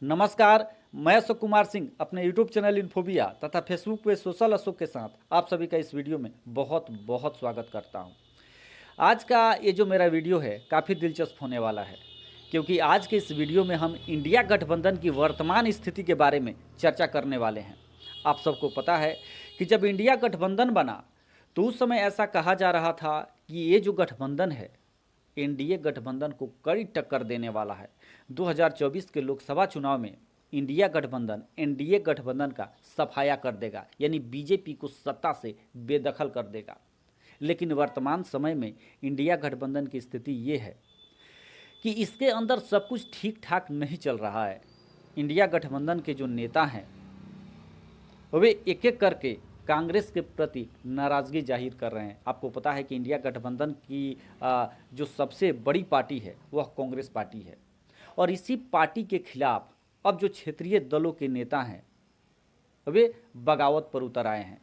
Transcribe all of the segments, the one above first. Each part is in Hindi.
नमस्कार। मैं अशोक कुमार सिंह अपने यूट्यूब चैनल इन्फोबिया तथा फेसबुक पे सोशल अशोक के साथ आप सभी का इस वीडियो में बहुत बहुत स्वागत करता हूं। आज का ये जो मेरा वीडियो है काफ़ी दिलचस्प होने वाला है, क्योंकि आज के इस वीडियो में हम इंडिया गठबंधन की वर्तमान स्थिति के बारे में चर्चा करने वाले हैं। आप सबको पता है कि जब इंडिया गठबंधन बना तो उस समय ऐसा कहा जा रहा था कि ये जो गठबंधन है एनडीए गठबंधन को कड़ी टक्कर देने वाला है। 2024 के लोकसभा चुनाव में इंडिया गठबंधन एनडीए गठबंधन का सफाया कर देगा, यानी बीजेपी को सत्ता से बेदखल कर देगा। लेकिन वर्तमान समय में इंडिया गठबंधन की स्थिति ये है कि इसके अंदर सब कुछ ठीक ठाक नहीं चल रहा है। इंडिया गठबंधन के जो नेता हैं वे एक एक करके कांग्रेस के प्रति नाराज़गी जाहिर कर रहे हैं। आपको पता है कि इंडिया गठबंधन की जो सबसे बड़ी पार्टी है वह कांग्रेस पार्टी है, और इसी पार्टी के खिलाफ अब जो क्षेत्रीय दलों के नेता हैं वे बगावत पर उतर आए हैं।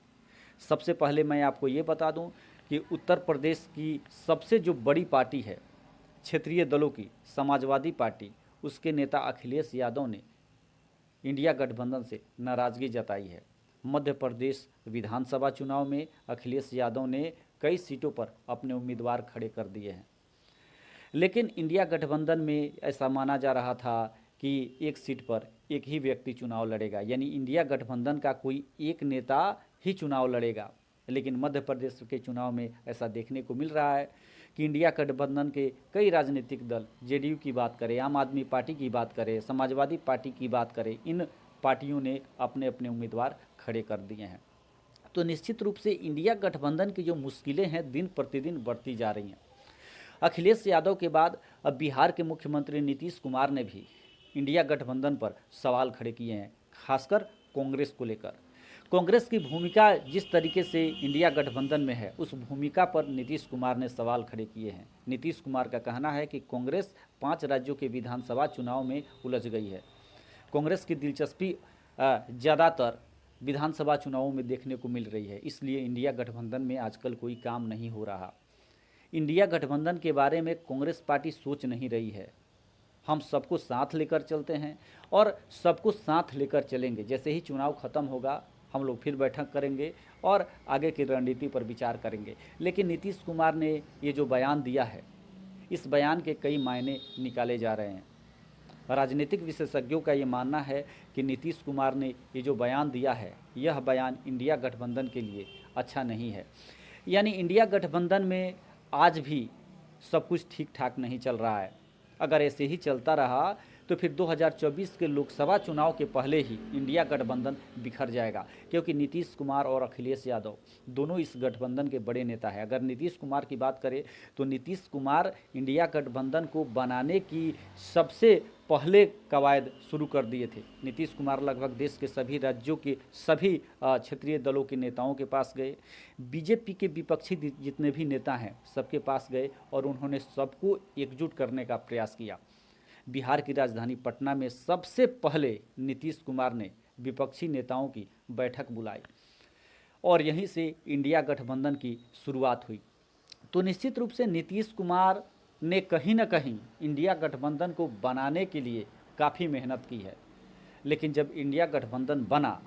सबसे पहले मैं आपको ये बता दूं कि उत्तर प्रदेश की सबसे जो बड़ी पार्टी है क्षेत्रीय दलों की, समाजवादी पार्टी, उसके नेता अखिलेश यादव ने इंडिया गठबंधन से नाराज़गी जताई है। मध्य प्रदेश विधानसभा चुनाव में अखिलेश यादव ने कई सीटों पर अपने उम्मीदवार खड़े कर दिए हैं, लेकिन इंडिया गठबंधन में ऐसा माना जा रहा था कि एक सीट पर एक ही व्यक्ति चुनाव लड़ेगा, यानी इंडिया गठबंधन का कोई एक नेता ही चुनाव लड़ेगा। लेकिन मध्य प्रदेश के चुनाव में ऐसा देखने को मिल रहा है कि इंडिया गठबंधन के कई राजनीतिक दल, जेडीयू की बात करें, आम आदमी पार्टी की बात करें, समाजवादी पार्टी की बात करें, इन पार्टियों ने अपने अपने उम्मीदवार खड़े कर दिए हैं। तो निश्चित रूप से इंडिया गठबंधन की जो मुश्किलें हैं दिन प्रतिदिन बढ़ती जा रही हैं। अखिलेश यादव के बाद अब बिहार के मुख्यमंत्री नीतीश कुमार ने भी इंडिया गठबंधन पर सवाल खड़े किए हैं, खासकर कांग्रेस को लेकर। कांग्रेस की भूमिका जिस तरीके से इंडिया गठबंधन में है, उस भूमिका पर नीतीश कुमार ने सवाल खड़े किए हैं। नीतीश कुमार का कहना है कि कांग्रेस 5 राज्यों के विधानसभा चुनाव में उलझ गई है। कांग्रेस की दिलचस्पी ज़्यादातर विधानसभा चुनावों में देखने को मिल रही है, इसलिए इंडिया गठबंधन में आजकल कोई काम नहीं हो रहा। इंडिया गठबंधन के बारे में कांग्रेस पार्टी सोच नहीं रही है। हम सबको साथ लेकर चलते हैं और सबको साथ लेकर चलेंगे। जैसे ही चुनाव खत्म होगा हम लोग फिर बैठक करेंगे और आगे की रणनीति पर विचार करेंगे। लेकिन नीतीश कुमार ने ये जो बयान दिया है, इस बयान के कई मायने निकाले जा रहे हैं। राजनीतिक विशेषज्ञों का ये मानना है कि नीतीश कुमार ने ये जो बयान दिया है, यह बयान इंडिया गठबंधन के लिए अच्छा नहीं है। यानी इंडिया गठबंधन में आज भी सब कुछ ठीक ठाक नहीं चल रहा है। अगर ऐसे ही चलता रहा तो फिर 2024 के लोकसभा चुनाव के पहले ही इंडिया गठबंधन बिखर जाएगा, क्योंकि नीतीश कुमार और अखिलेश यादव दोनों इस गठबंधन के बड़े नेता हैं। अगर नीतीश कुमार की बात करें तो नीतीश कुमार इंडिया गठबंधन को बनाने की सबसे पहले कवायद शुरू कर दिए थे। नीतीश कुमार लगभग देश के सभी राज्यों के सभी क्षेत्रीय दलों के नेताओं के पास गए, बीजेपी के विपक्षी जितने भी नेता हैं सबके पास गए और उन्होंने सबको एकजुट करने का प्रयास किया। बिहार की राजधानी पटना में सबसे पहले नीतीश कुमार ने विपक्षी नेताओं की बैठक बुलाई और यहीं से इंडिया गठबंधन की शुरुआत हुई। तो निश्चित रूप से नीतीश कुमार ने कहीं ना कहीं इंडिया गठबंधन को बनाने के लिए काफ़ी मेहनत की है, लेकिन जब इंडिया गठबंधन बना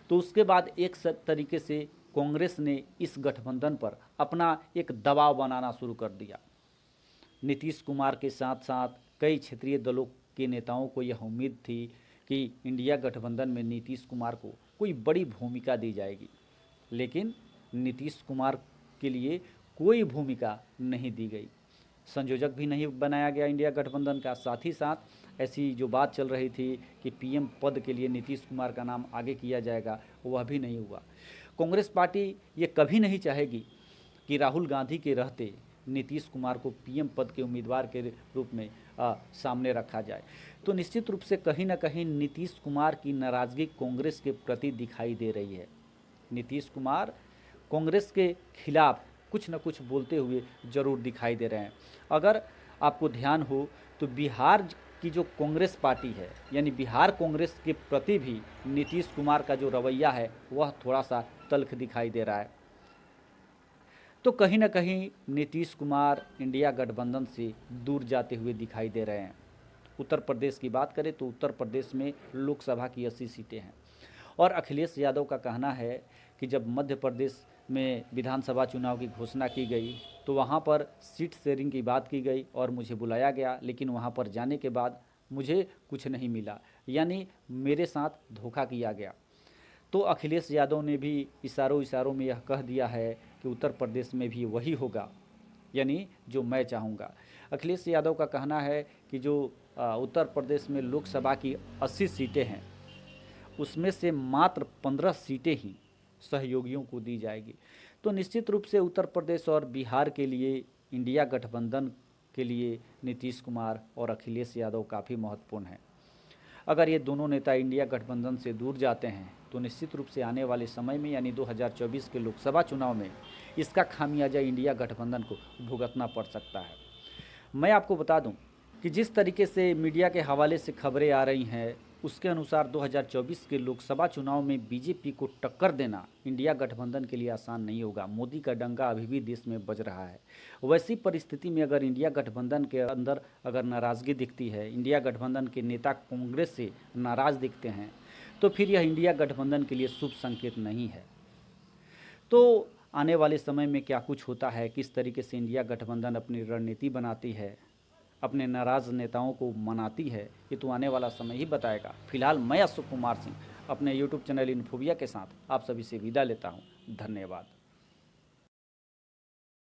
तो उसके बाद एक तरीके से कांग्रेस ने इस गठबंधन पर अपना एक दबाव बनाना शुरू कर दिया। नीतीश कुमार के साथ साथ कई क्षेत्रीय दलों के नेताओं को यह उम्मीद थी कि इंडिया गठबंधन में नीतीश कुमार को कोई बड़ी भूमिका दी जाएगी, लेकिन नीतीश कुमार के लिए कोई भूमिका नहीं दी गई। संयोजक भी नहीं बनाया गया इंडिया गठबंधन का। साथ ही साथ ऐसी जो बात चल रही थी कि पीएम पद के लिए नीतीश कुमार का नाम आगे किया जाएगा, वह भी नहीं हुआ। कांग्रेस पार्टी ये कभी नहीं चाहेगी कि राहुल गांधी के रहते नीतीश कुमार को पीएम पद के उम्मीदवार के रूप में सामने रखा जाए। तो निश्चित रूप से कहीं ना कहीं नीतीश कुमार की नाराज़गी कांग्रेस के प्रति दिखाई दे रही है। नीतीश कुमार कांग्रेस के खिलाफ कुछ न कुछ बोलते हुए ज़रूर दिखाई दे रहे हैं। अगर आपको ध्यान हो तो बिहार की जो कांग्रेस पार्टी है, यानी बिहार कांग्रेस के प्रति भी नीतीश कुमार का जो रवैया है वह थोड़ा सा तल्ख दिखाई दे रहा है। तो कहीं ना कहीं नीतीश कुमार इंडिया गठबंधन से दूर जाते हुए दिखाई दे रहे हैं। उत्तर प्रदेश की बात करें तो उत्तर प्रदेश में लोकसभा की 80 सीटें हैं और अखिलेश यादव का कहना है कि जब मध्य प्रदेश में विधानसभा चुनाव की घोषणा की गई तो वहाँ पर सीट शेयरिंग की बात की गई और मुझे बुलाया गया, लेकिन वहाँ पर जाने के बाद मुझे कुछ नहीं मिला, यानी मेरे साथ धोखा किया गया। तो अखिलेश यादव ने भी इशारों इशारों में यह कह दिया है कि उत्तर प्रदेश में भी वही होगा, यानी जो मैं चाहूँगा। अखिलेश यादव का कहना है कि जो उत्तर प्रदेश में लोकसभा की 80 सीटें हैं उसमें से मात्र 15 सीटें ही सहयोगियों को दी जाएगी। तो निश्चित रूप से उत्तर प्रदेश और बिहार के लिए इंडिया गठबंधन के लिए नीतीश कुमार और अखिलेश यादव काफ़ी महत्वपूर्ण हैं। अगर ये दोनों नेता इंडिया गठबंधन से दूर जाते हैं तो निश्चित रूप से आने वाले समय में यानी 2024 के लोकसभा चुनाव में इसका खामियाजा इंडिया गठबंधन को भुगतना पड़ सकता है। मैं आपको बता दूं कि जिस तरीके से मीडिया के हवाले से खबरें आ रही हैं उसके अनुसार 2024 के लोकसभा चुनाव में बीजेपी को टक्कर देना इंडिया गठबंधन के लिए आसान नहीं होगा। मोदी का डंका अभी भी देश में बज रहा है। वैसी परिस्थिति में अगर इंडिया गठबंधन के अंदर अगर नाराज़गी दिखती है, इंडिया गठबंधन के नेता कांग्रेस से नाराज़ दिखते हैं, तो फिर यह इंडिया गठबंधन के लिए शुभ संकेत नहीं है। तो आने वाले समय में क्या कुछ होता है, किस तरीके से इंडिया गठबंधन अपनी रणनीति बनाती है, अपने नाराज़ नेताओं को मनाती है, ये तो आने वाला समय ही बताएगा। फिलहाल मैं अशोक कुमार सिंह अपने यूट्यूब चैनल इन्फोबिया के साथ आप सभी से विदा लेता हूँ। धन्यवाद।